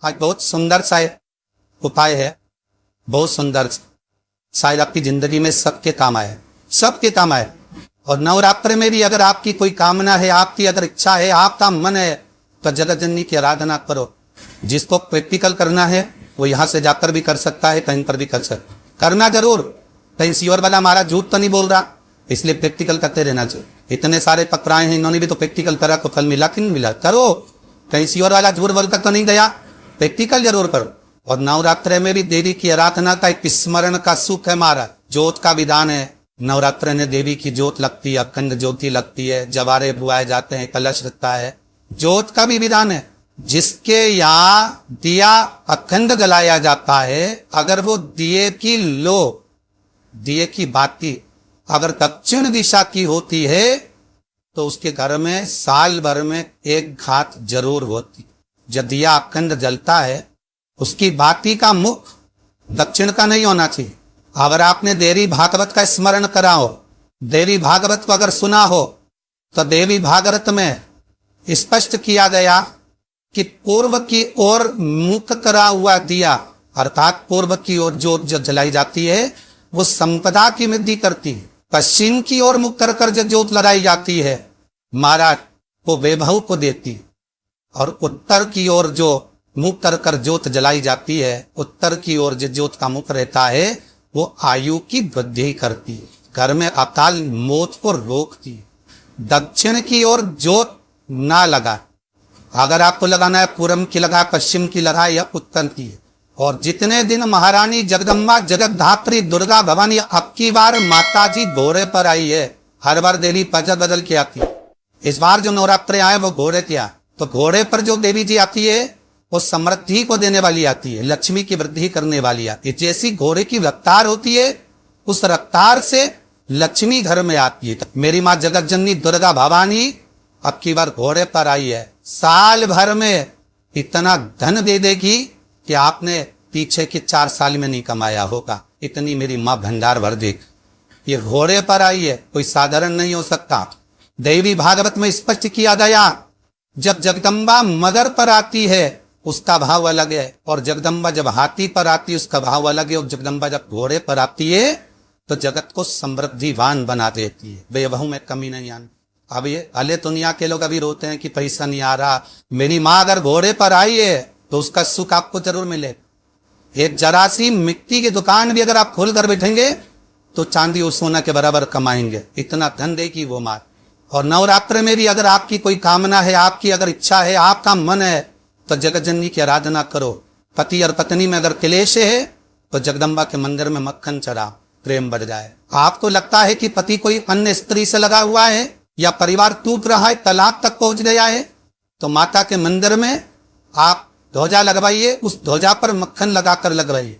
आज बहुत सुंदर सा उपाय है, बहुत सुंदर, शायद आपकी जिंदगी में सबके काम आए, सबके काम आए। और नवरात्र में भी अगर आपकी कोई कामना है, आपकी अगर इच्छा है, आपका मन है, तो जगत जननी की आराधना करो। जिसको प्रैक्टिकल करना है वो यहाँ से जाकर भी कर सकता है, कहीं पर भी कर सकता, करना जरूर। कहीं सीवर वाला हमारा झूठ तो नहीं बोल रहा, इसलिए प्रैक्टिकल करते रहना चाहिए। इतने सारे पकड़ाए हैं, इन्होंने भी तो प्रैक्टिकल करा, तो फल मिला कि नहीं मिला? करो। कहीं सीवर वाला झूठ बोल तक तो नहीं गया, प्रैक्टिकल जरूर करो। और नवरात्र में भी देवी की आराधना का एक स्मरण का सुख है हमारा। ज्योत का विधान है, नवरात्र में देवी की ज्योत लगती है, अखंड ज्योति लगती है, जवारे बुआए जाते हैं, कलश रहता है, ज्योत का भी विधान है। जिसके यहाँ दिया अखंड जलाया जाता है, अगर वो दिए की लो, दिए की बाती अगर दक्षिण दिशा की होती है तो उसके घर में साल भर में एक घात जरूर होती। जब दिया अखंड जलता है, उसकी बाती का मुख दक्षिण का नहीं होना चाहिए। अगर आपने देवी भागवत का स्मरण करा हो, देवी भागवत को अगर सुना हो, तो देवी भागवत में स्पष्ट किया गया कि पूर्व की ओर मुख करा हुआ दिया, अर्थात पूर्व की ओर ज्योत जो जलाई जाती है वो संपदा की वृद्धि करती है। पश्चिम की ओर मुख कर कर जो ज्योत लगाई जाती है महाराज, वो वैभव को देती है। और उत्तर की ओर जो मुख कर कर ज्योत जलाई जाती है, उत्तर की ओर जो ज्योत का मुख रहता है, वो आयु की वृद्धि करती है, घर में अकाल मौत को रोकती है। दक्षिण की ओर ज्योत ना लगा, अगर आपको लगाना है पूर्व की लगाए, पश्चिम की लगाए या उत्तर की। और जितने दिन महारानी जगदम्बा जगतधात्री दुर्गा भवानी, अब की बार माता जी घोड़े पर आई है। हर बार देवी पजर बदल के आती है, इस बार जो नवरात्रे आए वो घोड़े क्या, तो घोड़े पर जो देवी जी आती है वो समृद्धि को देने वाली आती है, लक्ष्मी की वृद्धि करने वाली आती है। जैसी घोड़े की रफ्तार होती है, उस रफ्तार से लक्ष्मी घर में आती है। मेरी माँ जगत जननी दुर्गा भवानी अब की बार घोड़े पर आई है, साल भर में इतना धन दे देगी कि आपने पीछे के 4 साल में नहीं कमाया होगा, इतनी मेरी माँ भंडार भर देगी। ये घोड़े पर आई है, कोई साधारण नहीं हो सकता। देवी भागवत में स्पष्ट किया गया, जब जगदम्बा मगर पर आती है उसका भाव अलग है, और जगदम्बा जब हाथी पर आती है उसका भाव अलग है, और जगदम्बा जब घोड़े पर आती है तो जगत को समृद्धिवान बना देती है, वैभव में कमी नहीं आनी। अब ये अले दुनिया के लोग अभी रोते हैं कि पैसा नहीं आ रहा, मेरी माँ अगर घोड़े पर आई है तो उसका सुख आपको जरूर मिले। एक जरा सी मिट्टी की दुकान भी अगर आप खोल कर बैठेंगे तो चांदी और सोना के बराबर कमाएंगे, इतना धन देगी वो माँ। और नवरात्र में भी अगर आपकी कोई कामना है, आपकी अगर इच्छा है, आपका मन है, तो जगत जननी की आराधना करो। पति और पत्नी में अगर क्लेश है तो जगदम्बा के मंदिर में मक्खन चढ़ा, प्रेम बढ़ जाए। आपको लगता है कि पति कोई अन्य स्त्री से लगा हुआ है या परिवार टूट रहा है, तलाक तक पहुंच गया है, तो माता के मंदिर में आप ध्वजा लगवाइए, उस ध्वजा पर मक्खन लगाकर लगवाइए,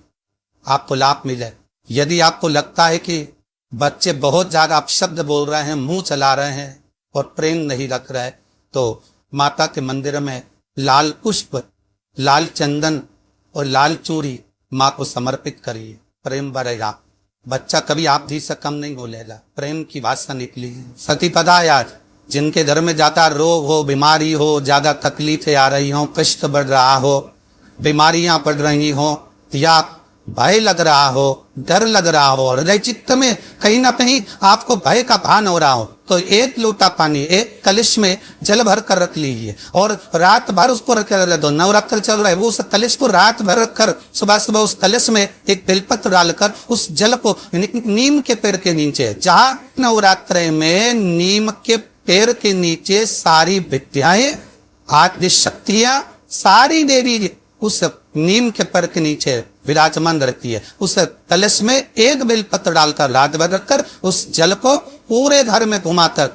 आपको लाभ मिले। यदि आपको लगता है कि बच्चे बहुत ज्यादा अपशब्द बोल रहे हैं, मुंह चला रहे हैं और प्रेम नहीं रख रहे, तो माता के मंदिर में लाल पुष्प, लाल चंदन और लाल चूड़ी माँ को समर्पित करिए, प्रेम बढ़ेगा। बच्चा कभी आप भी से कम नहीं बोलेगा, प्रेम की भाषा निकली। सती पता यार, जिनके घर में ज्यादा रोग हो, बीमारी हो, ज्यादा तकलीफें आ रही हो, कष्ट बढ़ रहा हो, बीमारियां बढ़ रही हो, या भय लग रहा हो, डर लग रहा हो, हृदय चित्त में कहीं ना कहीं आपको भय का भान हो रहा हो, तो एक लोटा पानी, एक कलश में जल भर कर रख लीजिए और रात भर उसको रख कर दो। नवरात्र चल रहा है, वो उस कलश को रात भर रख कर सुबह सुबह उस कलश में एक बेलपत्र डालकर उस जल को नीम के पेड़ के नीचे, जहाँ नवरात्र में नीम के पेड़ के नीचे सारी विद्याएं, आदि शक्तियां, सारी देवी उस नीम के पेड़ के नीचे विराजमान रहती है। उस कलश में एक बेलपत्र डालकर रात भर रखकर उस जल को पूरे घर में घुमाकर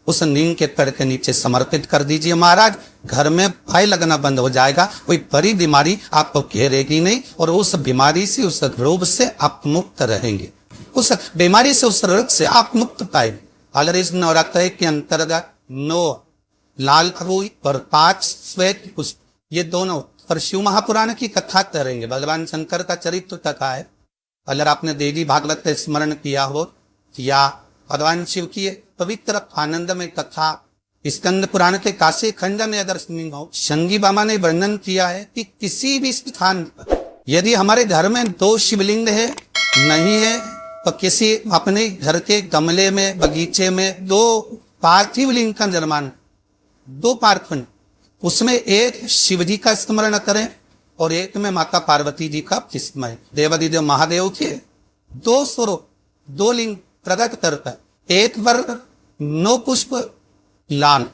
उस नीम के पेड़ के नीचे समर्पित कर दीजिए महाराज। घर में भय लगना बंद हो जाएगा, कोई बड़ी बीमारी आपको घेरेगी नहीं, और उस बीमारी से, उस रोग से आप मुक्त रहेंगे, उस बीमारी से, उस रोग से आप मुक्त पाएंगे। अगर इस नवरात्र के अंतर्गत 9 लाल फूल और 5 श्वेत पुष्प, ये दोनों, और शिव महापुराण की कथा करेंगे, भगवान शंकर का चरित्र कथा है। अगर आपने देवी भागवत का स्मरण किया हो या भगवान शिव की पवित्र आनंद में कथा स्कंद पुराण के काशी खंड में अगर शंगी बाबा ने वर्णन किया है कि किसी भी स्थान पर यदि हमारे घर में 2 शिवलिंग है नहीं है तो किसी अपने घर के गमले में बगीचे में 2 पार्थिव लिंग का निर्माण, 2 पार्थिव, उसमें एक शिव जी का स्मरण करें और एक में माता पार्वती जी का स्मरण। देवादिदेव महादेव के 2 स्वरूप 2 लिंग प्रकट करता है, एक पर 9 पुष्प लान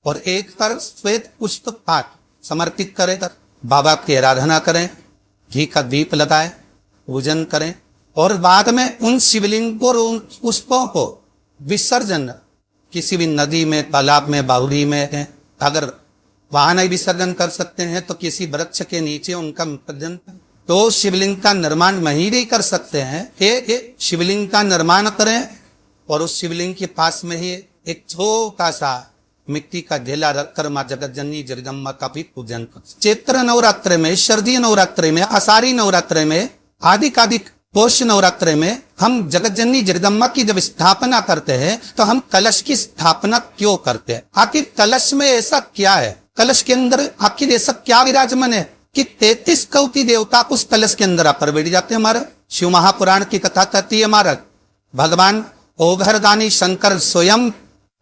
और एक पर श्वेत पुष्प पाठ समर्पित करें, बाबा की आराधना करें, घी का दीप लगाए, पूजन करें और बाद में उन शिवलिंग को और उन पुष्पों को विसर्जन किसी भी नदी में, तालाब में, बावड़ी में, अगर वहां नहीं विसर्जन कर सकते हैं तो किसी वृक्ष के नीचे उनका विसर्जन। तो शिवलिंग का निर्माण वहीं नहीं कर सकते हैं, एक शिवलिंग का निर्माण करें और उस शिवलिंग के पास में ही एक छोटा सा मिट्टी का ढेला रखकर मां जगत जननी जगदम्बा का भी पूजन कर। चैत्र नवरात्र में, शारदीय नवरात्र में, आषाढ़ी नवरात्र में, आदिक पौष नवरात्र में हम जगत जननी जगदम्बा की जब स्थापना करते हैं तो हम कलश की स्थापना क्यों करते हैं? आखिर कलश में ऐसा क्या है? कलश के अंदर आखिर ऐसा क्या विराजमान है कि 33 कोटि देवता उस कलश के अंदर आकर बैठ जाते हैं? हमारा शिव महापुराण की कथा कहती है महाराज, भगवान ओघरदानी शंकर स्वयं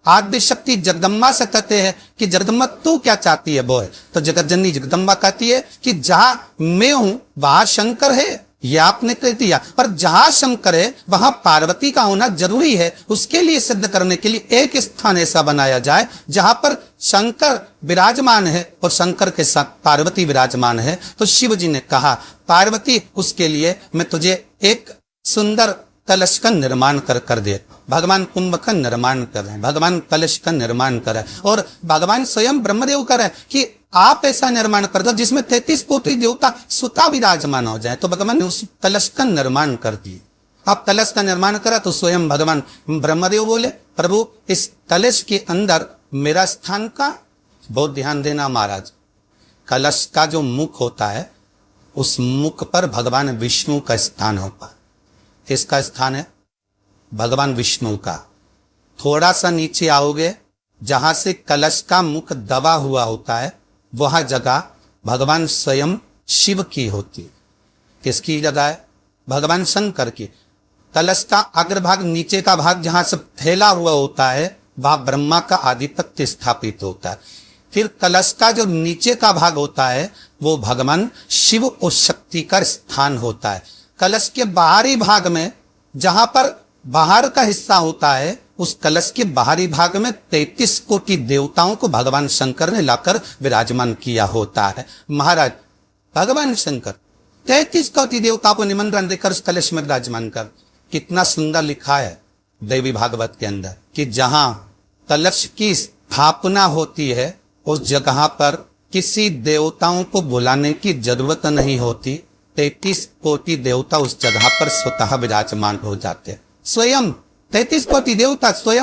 आद्य शक्ति जगदम्बा से कहते हैं कि जगदम्बा तू क्या चाहती है? वो है तो जगत जननी जगदम्बा कहती है कि जहां मैं हूं वहां शंकर है, ये आपने कह दिया, पर जहां शंकर है वहां पार्वती का होना जरूरी है। उसके लिए सिद्ध करने के लिए एक स्थान ऐसा बनाया जाए जहां पर शंकर विराजमान है और शंकर के साथ पार्वती विराजमान है। तो शिव जी ने कहा पार्वती उसके लिए मैं तुझे एक सुंदर कलश का निर्माण कर दे। भगवान कुंभ का निर्माण करें, भगवान कलश का निर्माण करें और भगवान स्वयं ब्रह्मदेव करें कि आप ऐसा निर्माण कर दो जिसमें 33 कोटि देवता सुता विराजमान हो जाए। तो भगवान ने उस कलश का निर्माण कर दिए। आप कलश का निर्माण करा तो स्वयं भगवान ब्रह्मदेव बोले प्रभु इस कलश के अंदर मेरा स्थान का बहुत ध्यान देना महाराज। कलश का जो मुख होता है उस मुख पर भगवान विष्णु का स्थान होता है। इसका स्थान है भगवान विष्णु का। थोड़ा सा नीचे आओगे जहां से कलश का मुख दबा हुआ होता है वह जगह भगवान स्वयं शिव की होती है। किसकी जगह है? भगवान शंकर की। कलश का अग्रभाग नीचे का भाग जहां से फैला हुआ होता है वह ब्रह्मा का आधिपत्य स्थापित होता है। फिर कलश का जो नीचे का भाग होता है वो भगवान शिव और शक्ति का स्थान होता है। कलश के बाहरी भाग में जहां पर बाहर का हिस्सा होता है उस कलश के बाहरी भाग में 33 कोटि देवताओं को भगवान शंकर ने लाकर विराजमान किया होता है। महाराज भगवान शंकर 33 कोटि देवताओं को निमंत्रण देकर उस कलश में विराजमान कर। कितना सुंदर लिखा है देवी भागवत के अंदर कि जहां कलश की स्थापना होती है उस जगह पर किसी देवताओं को बुलाने की जरूरत नहीं होती। 33 कोटि देवता उस जगह पर स्वतः विराजमान हो जाते हैं। स्वयं 33 कोटि देवता स्वयं